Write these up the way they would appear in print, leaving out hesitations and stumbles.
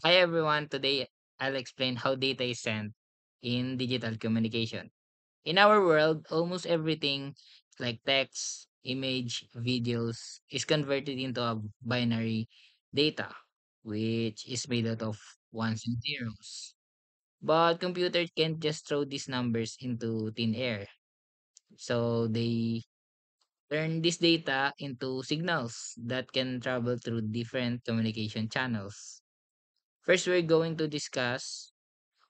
Hi everyone, today I'll explain how data is sent in digital communication. In our world, almost everything like text, image, videos is converted into a binary data, which is made out of ones and zeros. But computers can't just throw these numbers into thin air. So they turn this data into signals that can travel through different communication channels. First, we're going to discuss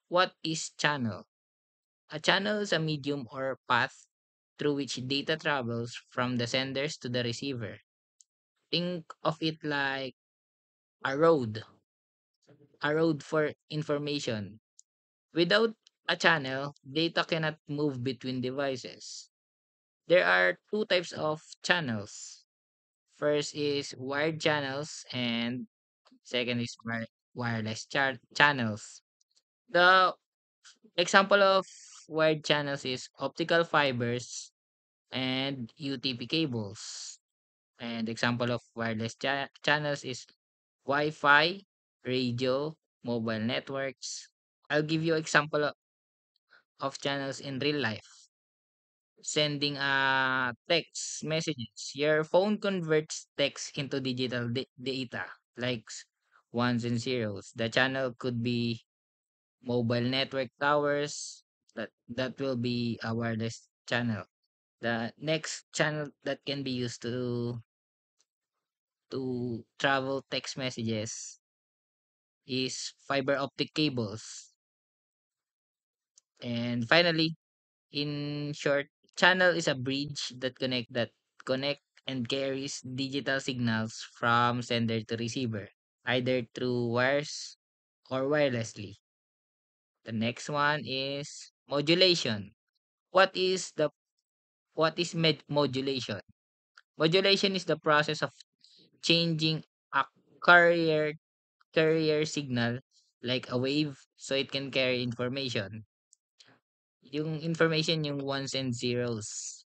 what is channel. A channel is a medium or path through which data travels from the senders to the receiver. Think of it like a road for information. Without a channel, data cannot move between devices. There are two types of channels. First is wired channels and second is wireless channels. The example of wired channels is optical fibers and UTP cables. And example of wireless channels is Wi-Fi, radio, mobile networks. I'll give you example of channels in real life. Sending text messages. Your phone converts text into digital data like ones and zeros. The channel could be mobile network towers. That will be a wireless channel. The next channel that can be used to travel text messages is fiber optic cables. And finally, in short, channel is a bridge that connect and carries digital signals from sender to receiver, either through wires or wirelessly. The next one is modulation. What is the what is modulation? Modulation is the process of changing a carrier carrier signal like a wave so it can carry information. Yung information yung ones and zeros.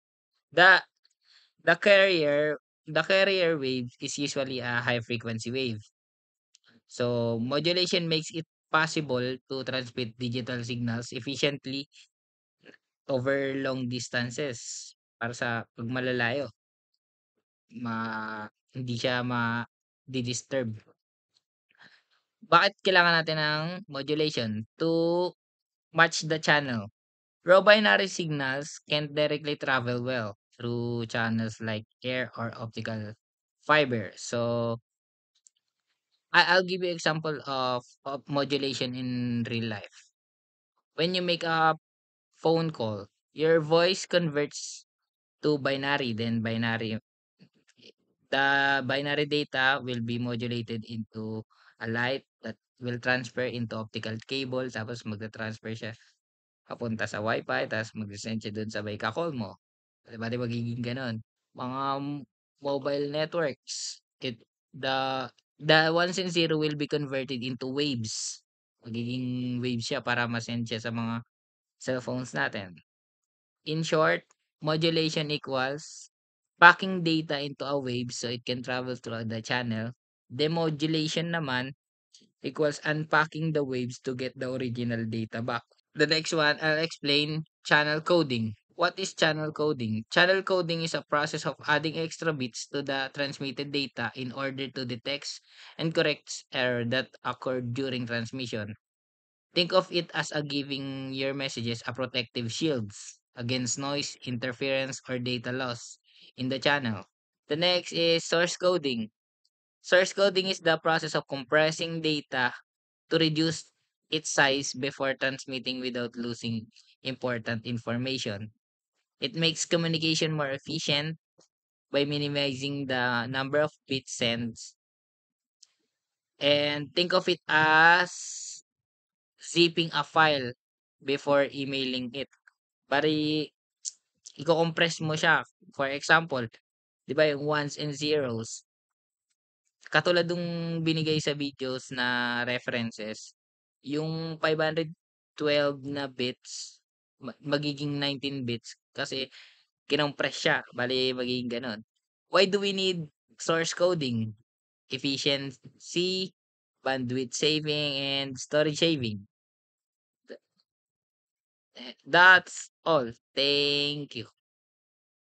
The the carrier wave is usually a high frequency wave. So modulation makes it possible to transmit digital signals efficiently over long distances para sa pag malalayo ma hindi siya di-disturb. Bakit kailangan natin ng modulation? To match the channel. Raw binary signals can't directly travel well through channels like air or optical fiber. So I'll give you example of modulation in real life. When you make a phone call, your voice converts to binary, then binary data will be modulated into a light that will transfer into optical cable tapos magta-transfer siya papunta sa Wi-Fi tapos magse-send siya dun sa may ka-call mo. 'Di ba, 'di magiging gano'n? Mga mobile networks, the ones and zero will be converted into waves. Magiging waves siya para ma-send siya sa mga cellphones natin. In short, modulation equals packing data into a wave so it can travel through the channel. Demodulation naman equals unpacking the waves to get the original data back. The next one, I'll explain channel coding. What is channel coding? Channel coding is a process of adding extra bits to the transmitted data in order to detect and correct error that occurred during transmission. Think of it as a giving your messages a protective shields against noise, interference, or data loss in the channel. The next is source coding. Source coding is the process of compressing data to reduce its size before transmitting without losing important information. It makes communication more efficient by minimizing the number of bits sent, and think of it as zipping a file before emailing it. Bari iko-compress mo siya. For example, 'di ba yung ones and zeros, katulad nung binigay sa videos na references, yung 512 na bits magiging 19 bits kasi kinompress siya, bale magiging gano'n. Why do we need source coding? Efficiency, bandwidth saving, and storage saving. That's all. Thank you.